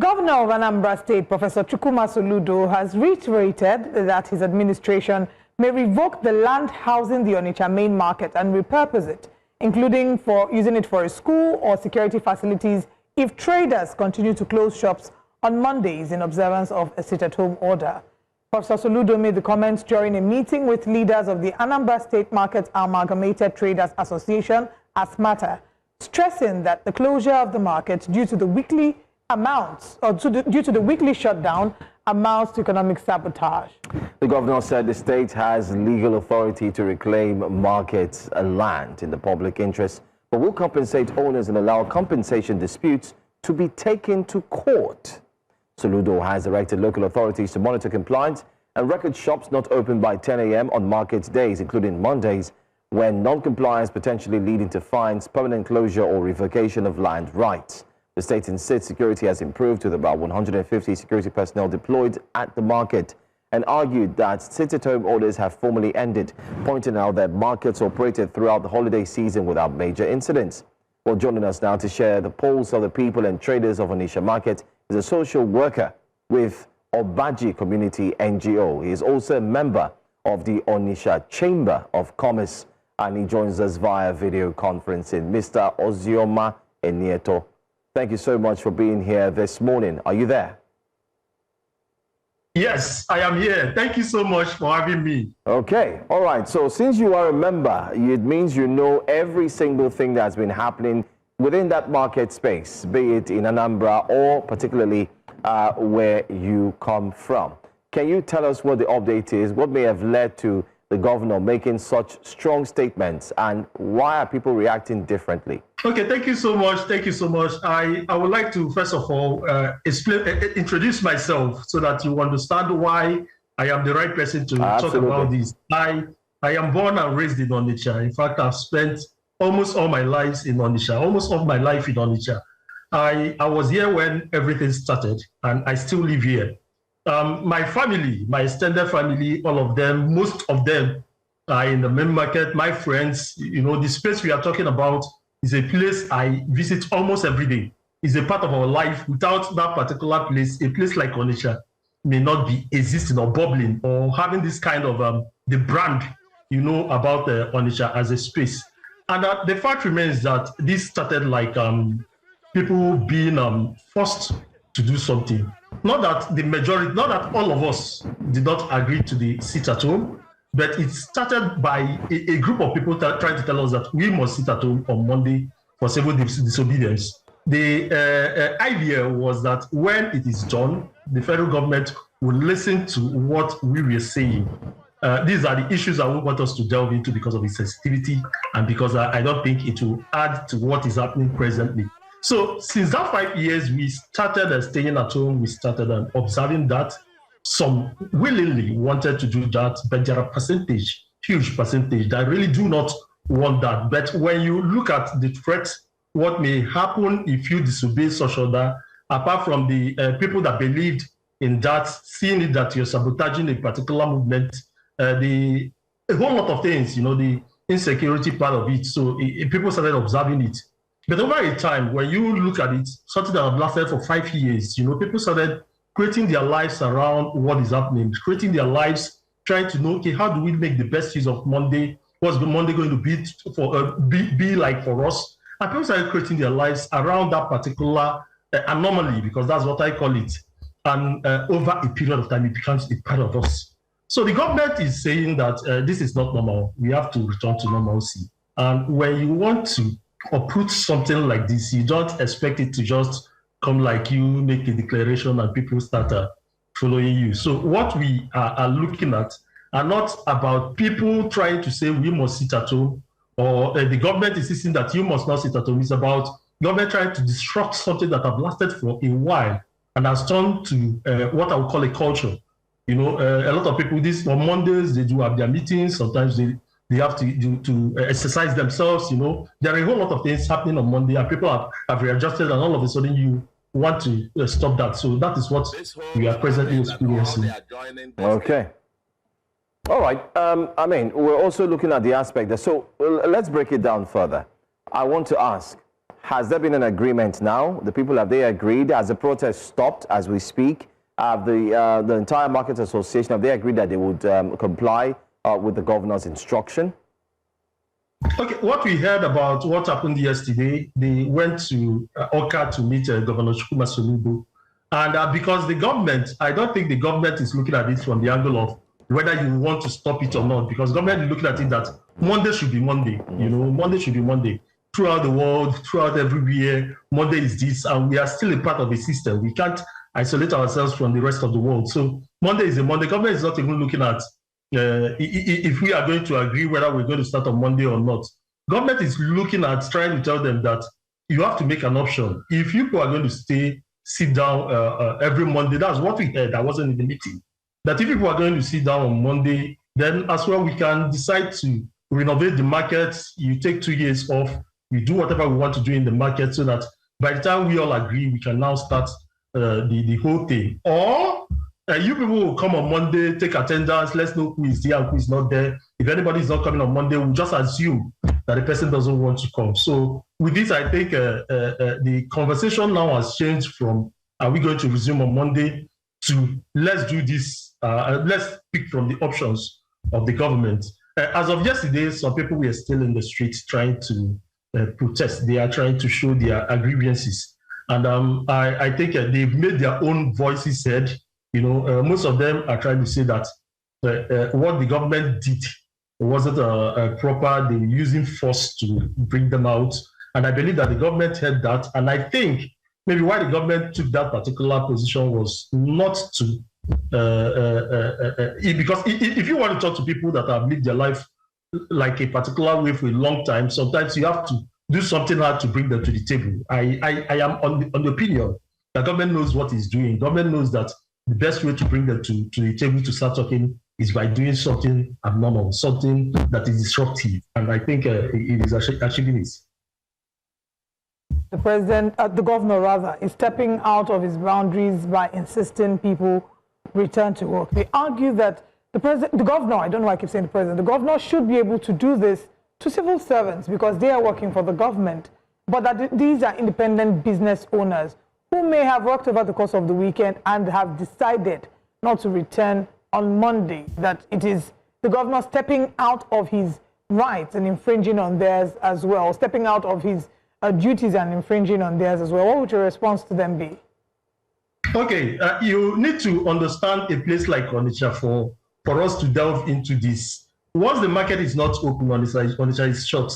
Governor of Anambra State, Professor Chukwuma Soludo, has reiterated that his administration may revoke the land housing the Onitsha Main Market and repurpose it, including for using it for a school or security facilities if traders continue to close shops on Mondays in observance of a sit-at-home order. Professor Soludo made the comments during a meeting with leaders of the Anambra State Market Amalgamated Traders Association, ASMATA, stressing that the closure of the market due to the weekly shutdown amounts to economic sabotage. The governor said the state has legal authority to reclaim markets and land in the public interest, but will compensate owners and allow compensation disputes to be taken to court. Soludo has directed local authorities to monitor compliance and record shops not open by 10 a.m. on market days, including Mondays, when non-compliance potentially leading to fines, permanent closure or revocation of land rights. The state insists security has improved with about 150 security personnel deployed at the market and argued that sit-at-home orders have formally ended, pointing out that markets operated throughout the holiday season without major incidents. Well, joining us now to share the pulse of the people and traders of Onitsha Market is a social worker with Obaji Community NGO. He is also a member of the Onitsha Chamber of Commerce, and he joins us via video conferencing. Mr. Ozioma Enieto, thank you so much for being here this morning. Are you there? Yes, I am here. Thank you so much for having me. Okay. All right. So since you are a member, it means you know every single thing that's been happening within that market space, be it in Anambra or particularly where you come from. Can you tell us what the update is? What may have led to the governor making such strong statements, and why are people reacting differently? Okay, thank you so much. Thank you so much. I would like to, first of all, introduce myself so that you understand why I am the right person to talk about this. I am born and raised in Onitsha. In fact, I've spent almost all my life in Onitsha, I was here when everything started, and I still live here. My family, my extended family, all of them, most of them are in the main market. My friends, you know, the space we are talking about is a place I visit almost every day. It's a part of our life. Without that particular place, a place like Onitsha may not be existing or bubbling or having this kind of the brand, you know, about Onitsha as a space. And the fact remains that this started like people being forced to do something. Not that the majority, not that all of us did not agree to the sit at home, but it started by a group of people trying to tell us that we must sit at home on Monday for civil disobedience. The idea was that when it is done, the federal government will listen to what we were saying. These are the issues I want us to delve into because of its sensitivity and because I don't think it will add to what is happening presently. So since that 5 years, we started staying at home, we started observing that. Some willingly wanted to do that, but there are percentage, huge percentage, that really do not want that. But when you look at the threat, what may happen if you disobey such order, apart from the people that believed in that, seeing it that you're sabotaging a particular movement, a whole lot of things, you know, the insecurity part of it. So people started observing it. But over a time, when you look at it, something that had lasted for 5 years, you know, people started creating their lives around what is happening, creating their lives, trying to know, okay, how do we make the best use of Monday? What's the Monday going to be like for us? And people started creating their lives around that particular anomaly, because that's what I call it. And over a period of time, it becomes a part of us. So the government is saying that this is not normal. We have to return to normalcy. And when you want to uproot something like this, you don't expect it to just come like you make a declaration and people start following you. So what we are looking at are not about people trying to say we must sit at home, or the government insisting that you must not sit at home. It's about government trying to disrupt something that have lasted for a while and has turned to what I would call a culture. You know, a lot of people, on Mondays, they do have their meetings. Sometimes they have to exercise themselves, you know. There are a whole lot of things happening on Monday, and people have readjusted, and all of a sudden you want to stop that. So that is what we are presently experiencing. Okay. All right. I mean, we're also looking at the aspect that, so let's break it down further. I want to ask, Has there been an agreement now? The people, have they agreed? Has the protest stopped as we speak? Have the entire Market Association, have they agreed that they would comply with the governor's instruction? Okay, what we heard about what happened yesterday, they went to Oka to meet Governor Chukwuma Soludo. And because the government, I don't think the government is looking at it from the angle of whether you want to stop it or not, because government is looking at it that Monday should be Monday, you know, Monday should be Monday. Throughout the world, throughout everywhere, Monday is this, and we are still a part of the system. We can't isolate ourselves from the rest of the world. So Monday is a Monday. Government is not even looking at if we are going to agree whether we're going to start on Monday or not. Government is looking at trying to tell them that you have to make an option. If people are going to sit down every Monday, that's what we heard. I wasn't in the meeting. That if people are going to sit down on Monday, then as well we can decide to renovate the market. You take 2 years off. We do whatever we want to do in the market so that by the time we all agree, we can now start the whole thing. Or you people will come on Monday, take attendance, let's know who is there and who is not there. If anybody is not coming on Monday, we'll just assume that the person doesn't want to come. So with this, I think the conversation now has changed from are we going to resume on Monday to let's do this, let's pick from the options of the government. As of yesterday, some people were still in the streets trying to protest. They are trying to show their grievances. And I think they've made their own voices heard. You know, most of them are trying to say that what the government did wasn't proper. They were using force to bring them out. And I believe that the government heard that. And I think maybe why the government took that particular position was not to, because if you want to talk to people that have lived their life like a particular way for a long time, sometimes you have to do something hard to bring them to the table. I am on the opinion that government knows what it's doing. Government knows that the best way to bring them to the table to start talking is by doing something abnormal, something that is disruptive. And I think it is achieving it. The president, the governor rather, is stepping out of his boundaries by insisting people return to work. They argue that the governor, I don't know why I keep saying the president, the governor should be able to do this to civil servants because they are working for the government, but that these are independent business owners who may have worked over the course of the weekend and have decided not to return on Monday, that it is the governor stepping out of his rights and infringing on theirs as well, stepping out of his duties and infringing on theirs as well. What would your response to them be? Okay, you need to understand a place like Onitsha for us to delve into this. Once the market is not open, Onitsha is shut.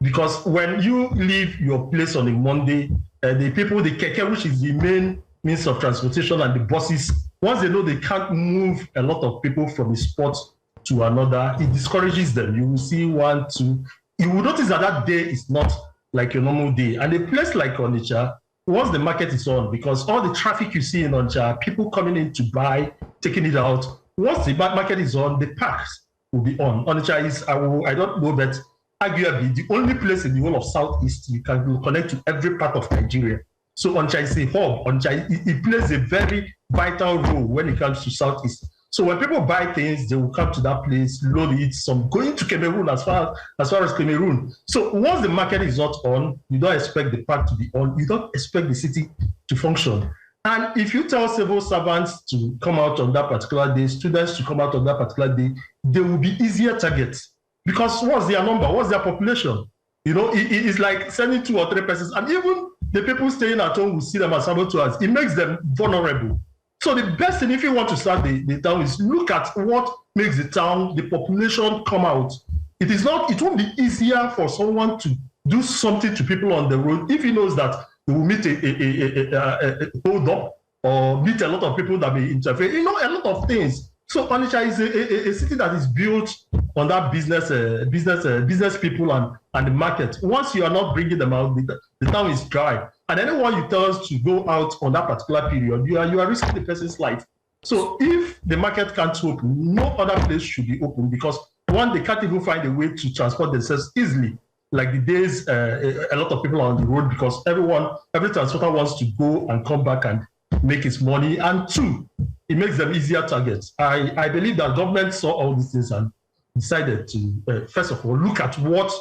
Because when you leave your place on a Monday, the people, the keke, which is the main means of transportation, and the buses, once they know they can't move a lot of people from a spot to another, it discourages them. You will see 1, 2. You will notice that that day is not like a normal day. And a place like Onitsha, once the market is on, because all the traffic you see in Onitsha, people coming in to buy, taking it out, once the market is on, the parks will be on. Onitsha is, I don't know, but arguably the only place in the whole of Southeast you can connect to every part of Nigeria. So Onitsha is a hub. Onitsha, it plays a very vital role when it comes to Southeast. So when people buy things, they will come to that place, load it, some going to Cameroon as far as Cameroon. So once the market is not on, you don't expect the park to be on. You don't expect the city to function. And if you tell civil servants to come out on that particular day, students to come out on that particular day, they will be easier targets. Because what's their number? What's their population? You know, it's like sending 2 or 3 persons. And even the people staying at home will see them as saboteurs. It makes them vulnerable. So the best thing, if you want to start the town, is look at what makes the town, the population come out. It won't be easier for someone to do something to people on the road if he knows that he will meet a hold up or meet a lot of people that may interfere. You know, a lot of things. So Onitsha is a city that is built on that business people and the market. Once you are not bringing them out, the town is dry. And anyone you tell us to go out on that particular period, you are risking the person's life. So if the market can't open, no other place should be open because one, they can't even find a way to transport themselves easily. Like the days, a lot of people are on the road because every transporter wants to go and come back and make its money. And 2, it makes them easier targets. I believe that government saw all these things and decided to, first of all, look at what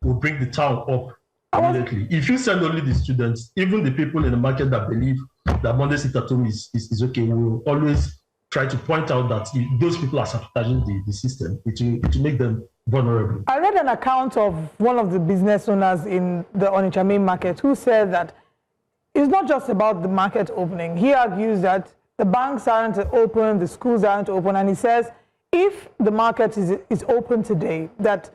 will bring the town up immediately. If you send only the students, even the people in the market that believe that Monday Sitatum is okay, we will always try to point out that those people are sabotaging the system. It will make them vulnerable. I read an account of one of the business owners in the Onitsha Main Market who said that it's not just about the market opening. He argues that the banks aren't open, the schools aren't open, and he says if the market is open today, that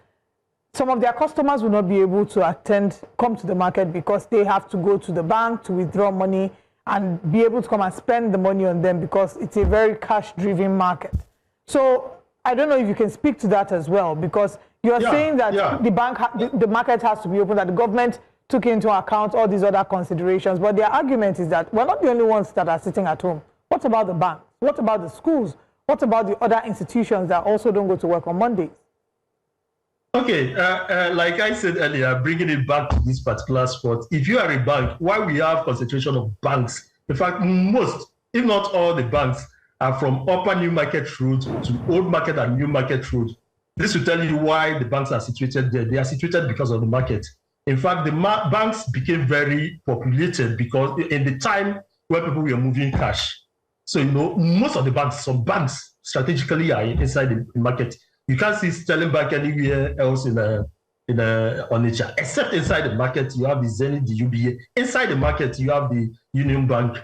some of their customers will not be able to come to the market because they have to go to the bank to withdraw money and be able to come and spend the money on them because it's a very cash-driven market. So I don't know if you can speak to that as well, because you're saying that the market has to be open, that the government took into account all these other considerations, but their argument is that we're not the only ones that are sitting at home. What about the banks? What about the schools? What about the other institutions that also don't go to work on Mondays? Okay, like I said earlier, bringing it back to this particular spot, if you are a bank, why we have concentration of banks? In fact, most, if not all the banks, are from Upper New Market Road to Old Market and New Market Road. This will tell you why the banks are situated there. They are situated because of the market. In fact, the banks became very populated because in the time where people were moving cash. So, most of the banks, some banks strategically are inside the market. You can't see Sterling Bank anywhere else in Onitsha, except inside the market. You have the Zenith, the UBA. Inside the market, you have the Union Bank.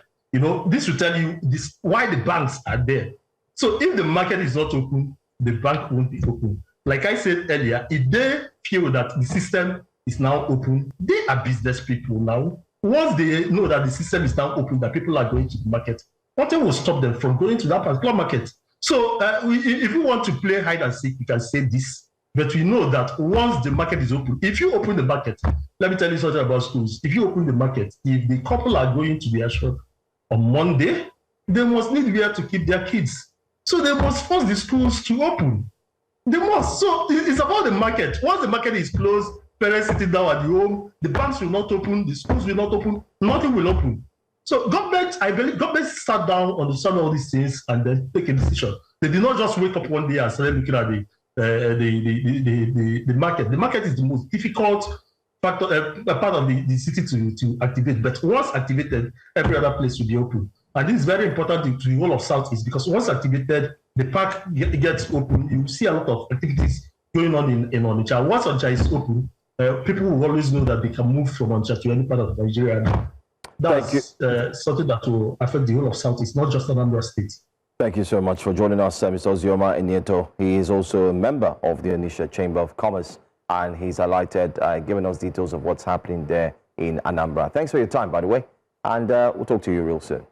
This will tell you why the banks are there. So if the market is not open, the bank won't be open. Like I said earlier, if they feel that the system is now open, they are business people now. Once they know that the system is now open, that people are going to the market, nothing will stop them from going to that particular market. So if you want to play hide and seek, you can say this. But we know that once the market is open, if you open the market, let me tell you something about schools. If you open the market, if the couple are going to their shop on Monday, they must need where to keep their kids. So they must force the schools to open. They must. So it's about the market. Once the market is closed, parents sitting down at the home, the banks will not open, the schools will not open, nothing will open. So I believe government sat down, understand all these things, and then take a decision. They did not just wake up one day and start looking at the market. The market is the most difficult factor, part of the city to activate. But once activated, every other place will be open. And this is very important to the whole of Southeast, because once activated, the park gets open. You see a lot of activities going on in Onitsha. Once Onitsha is open, people will always know that they can move from Onitsha to any part of Nigeria now. That's something that will affect the whole of Southeast, not just Anambra State. Thank you so much for joining us, Mr. Ozioma Enieto. He is also a member of the Onitsha Chamber of Commerce, and he's highlighted, giving us details of what's happening there in Anambra. Thanks for your time, by the way, and we'll talk to you real soon.